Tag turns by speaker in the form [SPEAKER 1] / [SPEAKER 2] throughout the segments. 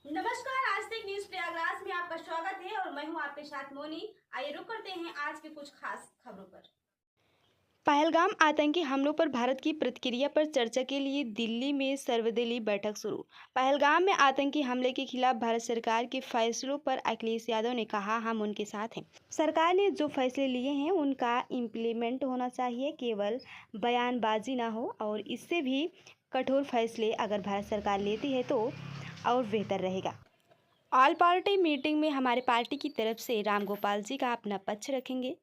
[SPEAKER 1] नमस्कार, आज तक न्यूज प्रयागराज में आपका स्वागत है और मैं हूं आपके साथ मोनी। आइए रुक करते हैं आज के कुछ खास खबरों पर।
[SPEAKER 2] पहलगाम आतंकी हमलों पर भारत की प्रतिक्रिया पर चर्चा के लिए दिल्ली में सर्वदलीय बैठक शुरू। पहलगाम में आतंकी हमले के खिलाफ भारत सरकार के फैसलों पर अखिलेश यादव ने कहा, हम उनके साथ हैं। सरकार ने जो फैसले लिए हैं उनका इम्प्लीमेंट होना चाहिए, केवल बयानबाजी ना हो, और इससे भी कठोर फैसले अगर भारत सरकार लेती है तो और बेहतर रहेगा। ऑल पार्टी मीटिंग में हमारे पार्टी की तरफ से राम गोपाल जी का अपना पक्ष रखेंगे।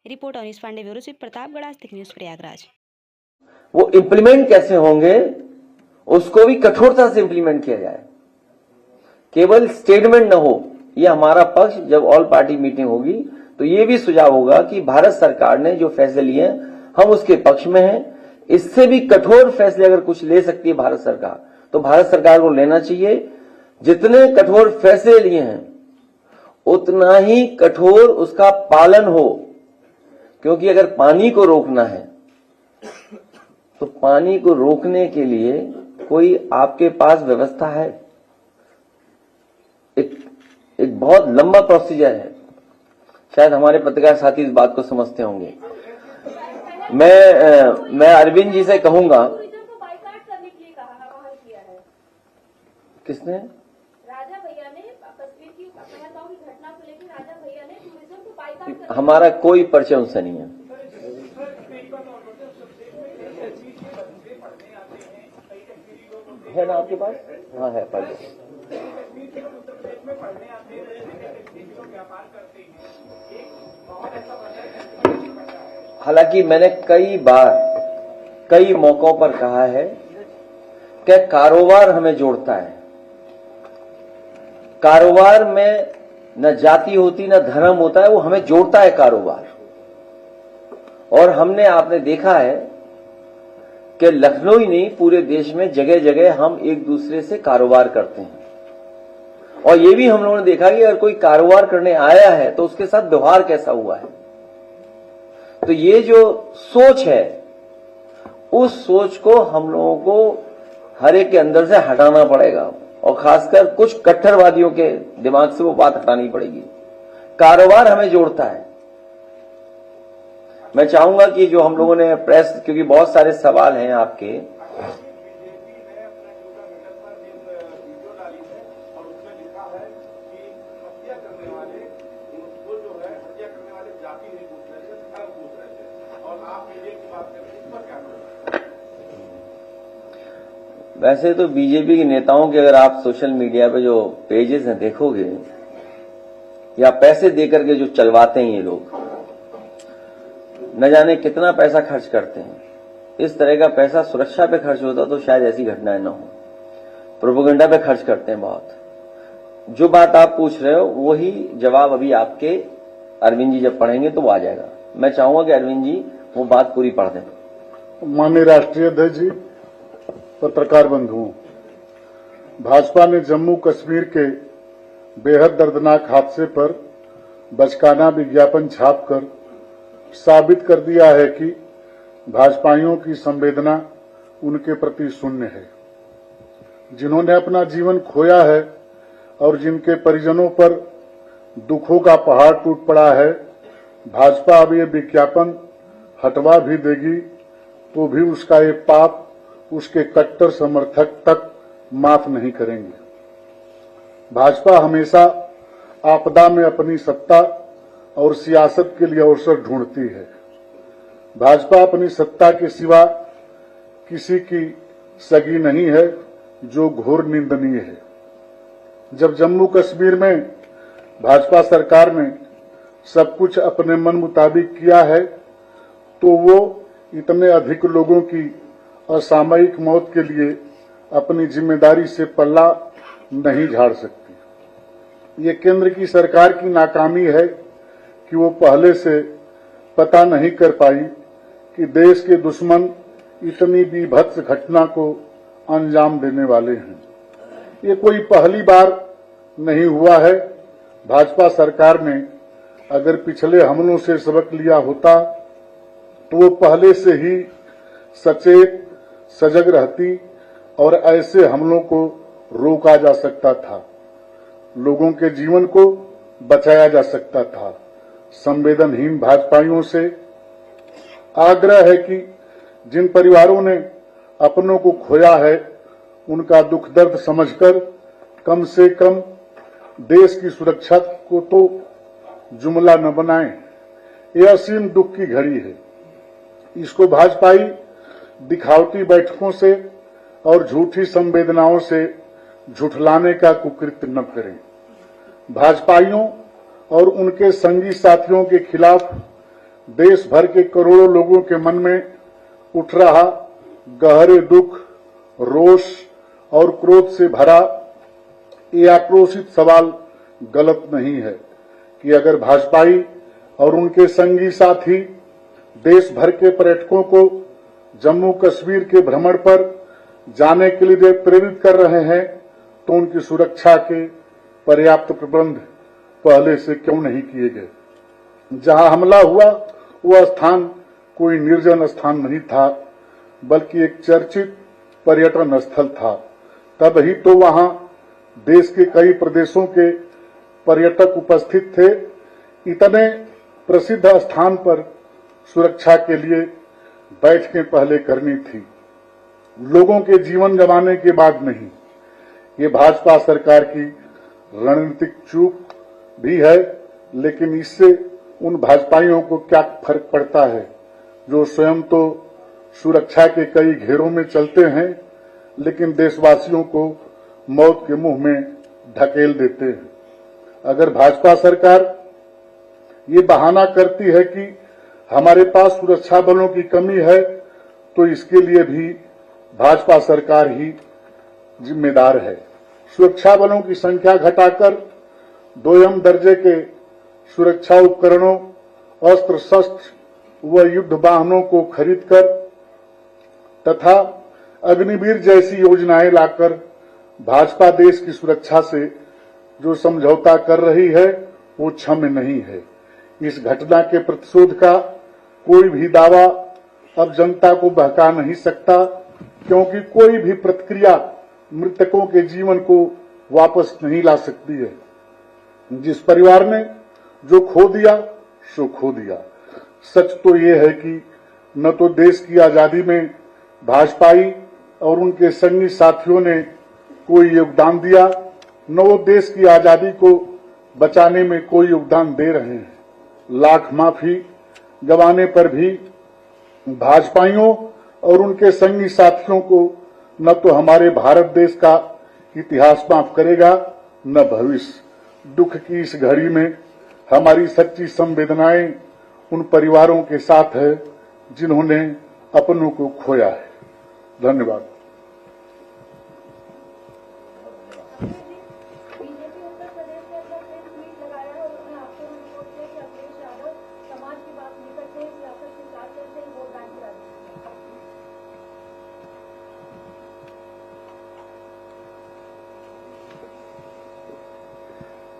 [SPEAKER 2] रिपोर्ट अनिश पांडे, ब्यूरो चीफ, प्रतापगढ़, आज तक न्यूज प्रयागराज।
[SPEAKER 3] वो इंप्लीमेंट कैसे होंगे उसको भी कठोरता से इंप्लीमेंट किया जाए, केवल स्टेटमेंट न हो। ये हमारा पक्ष जब ऑल पार्टी मीटिंग होगी तो ये भी सुझाव होगा कि भारत सरकार ने जो फैसले लिए हम उसके पक्ष में हैं। इससे भी कठोर फैसले अगर कुछ ले सकती है भारत सरकार तो भारत सरकार को लेना चाहिए। जितने कठोर फैसले लिए हैं उतना ही कठोर उसका पालन हो, क्योंकि अगर पानी को रोकना है तो पानी को रोकने के लिए कोई आपके पास व्यवस्था है, एक बहुत लंबा प्रोसीजर है। शायद हमारे पत्रकार साथी इस बात को समझते होंगे। मैं अरविंद जी से कहूंगा। किसने?
[SPEAKER 1] राजा भैया ने कश्मीर की पहलगाम की घटना को लेकर राजा भैया ने टूरिज्म को बाइकाट कर
[SPEAKER 3] हमारा कोई परिचय उनसे नहीं है। है ना आपके पास? हाँ है, पढ़ लो। हालांकि मैंने कई बार कई मौकों पर कहा है कि कारोबार हमें जोड़ता है। कारोबार में न जाति होती न धर्म होता है, वो हमें जोड़ता है कारोबार। और हमने आपने देखा है कि लखनऊ ही नहीं पूरे देश में जगह जगह हम एक दूसरे से कारोबार करते हैं। और ये भी हम लोगों ने देखा कि अगर कोई कारोबार करने आया है तो उसके साथ व्यवहार कैसा हुआ है। तो ये जो सोच है उस सोच को हम लोगों को हर एक के अंदर से हटाना पड़ेगा, और खासकर कुछ कट्टरवादियों के दिमाग से वो बात हटानी पड़ेगी। कारोबार हमें जोड़ता है। मैं चाहूंगा कि जो हम लोगों ने प्रेस, क्योंकि बहुत सारे सवाल हैं आपके, वैसे तो बीजेपी के नेताओं के अगर आप सोशल मीडिया पे जो पेजेस हैं देखोगे, या पैसे देकर के जो चलवाते हैं ये लोग, न जाने कितना पैसा खर्च करते हैं। इस तरह का पैसा सुरक्षा पे खर्च होता तो शायद ऐसी घटनाएं न हो। प्रोपेगेंडा पे खर्च करते हैं बहुत। जो बात आप पूछ रहे हो वही जवाब अभी आपके अरविंद जी जब पढ़ेंगे तो वो आ जाएगा। मैं चाहूंगा कि अरविंद जी वो बात पूरी पढ़ दें।
[SPEAKER 4] माननीय राष्ट्रीय अध्यक्ष जी, पत्रकार बंधुओं, भाजपा ने जम्मू कश्मीर के बेहद दर्दनाक हादसे पर बचकाना विज्ञापन छापकर साबित कर दिया है कि भाजपाइयों की संवेदना उनके प्रति शून्य है। जिन्होंने अपना जीवन खोया है और जिनके परिजनों पर दुखों का पहाड़ टूट पड़ा है, भाजपा अब ये विज्ञापन हटवा भी देगी तो भी उसका ये पाप उसके कट्टर समर्थक तक माफ नहीं करेंगे। भाजपा हमेशा आपदा में अपनी सत्ता और सियासत के लिए अवसर ढूंढती है। भाजपा अपनी सत्ता के सिवा किसी की सगी नहीं है, जो घोर निंदनीय है। जब जम्मू कश्मीर में भाजपा सरकार ने सब कुछ अपने मन मुताबिक किया है तो वो इतने अधिक लोगों की असामयिक मौत के लिए अपनी जिम्मेदारी से पल्ला नहीं झाड़ सकती। ये केंद्र की सरकार की नाकामी है कि वो पहले से पता नहीं कर पाई कि देश के दुश्मन इतनी बीभत्स घटना को अंजाम देने वाले हैं। ये कोई पहली बार नहीं हुआ है। भाजपा सरकार ने अगर पिछले हमलों से सबक लिया होता तो वो पहले से ही सचेत सजग रहती और ऐसे हमलों को रोका जा सकता था। लोगों के जीवन को बचाया जा सकता था। संवेदनहीन भाजपाइयों से आग्रह है कि जिन परिवारों ने अपनों को खोया है, उनका दुख दर्द समझकर कम से कम देश की सुरक्षा को तो जुमला न बनाएं। यह असीम दुख की घड़ी है। इसको भाजपाई दिखावटी बैठकों से और झूठी संवेदनाओं से झुठलाने का कुकृत्य न करें। भाजपाइयों और उनके संगी साथियों के खिलाफ देश भर के करोड़ों लोगों के मन में उठ रहा गहरे दुख, रोष और क्रोध से भरा ये आक्रोशित सवाल गलत नहीं है कि अगर भाजपाई और उनके संगी साथी देश भर के पर्यटकों को जम्मू कश्मीर के भ्रमण पर जाने के लिए प्रेरित कर रहे हैं, तो उनकी सुरक्षा के पर्याप्त प्रबंध पहले से क्यों नहीं किए गए। जहां हमला हुआ वह स्थान कोई निर्जन स्थान नहीं था, बल्कि एक चर्चित पर्यटन स्थल था। तब ही तो वहां देश के कई प्रदेशों के पर्यटक उपस्थित थे। इतने प्रसिद्ध स्थान पर सुरक्षा के लिए बैठकें पहले करनी थी, लोगों के जीवन गंवाने के बाद नहीं। ये भाजपा सरकार की रणनीतिक चूक भी है, लेकिन इससे उन भाजपाइयों को क्या फर्क पड़ता है जो स्वयं तो सुरक्षा के कई घेरों में चलते हैं, लेकिन देशवासियों को मौत के मुंह में ढकेल देते हैं। अगर भाजपा सरकार ये बहाना करती है कि हमारे पास सुरक्षा बलों की कमी है, तो इसके लिए भी भाजपा सरकार ही जिम्मेदार है। सुरक्षा बलों की संख्या घटाकर 2M दर्जे के सुरक्षा उपकरणों, अस्त्र शस्त्र व युद्ध वाहनों को खरीदकर तथा अग्निवीर जैसी योजनाएं लाकर भाजपा देश की सुरक्षा से जो समझौता कर रही है वो क्षम्य नहीं है। इस घटना के प्रतिशोध का कोई भी दावा अब जनता को बहका नहीं सकता, क्योंकि कोई भी प्रतिक्रिया मृतकों के जीवन को वापस नहीं ला सकती है। जिस परिवार ने जो खो दिया सो खो दिया। सच तो ये है कि न तो देश की आजादी में भाजपाई और उनके संगी साथियों ने कोई योगदान दिया, न वो देश की आजादी को बचाने में कोई योगदान दे रहे हैं। लाख माफी गंवाने पर भी भाजपाइयों और उनके संगी साथियों को न तो हमारे भारत देश का इतिहास माफ करेगा, न भविष्य। दुख की इस घड़ी में हमारी सच्ची संवेदनाएं उन परिवारों के साथ है जिन्होंने अपनों को खोया है। धन्यवाद।
[SPEAKER 5] बीजेपी उत्तर प्रदेश के अंदर प्रेस मीट लगाया है और उन्होंने आपको रिपोर्ट किया कि अखिलेश यादव समाज की बात नहीं करते, सियासत के साथ चलते हैं, वोट बैंक की राजनीति।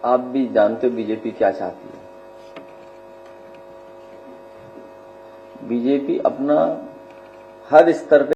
[SPEAKER 3] आप भी जानते हो बीजेपी क्या चाहती है। बीजेपी अपना हर स्तर पे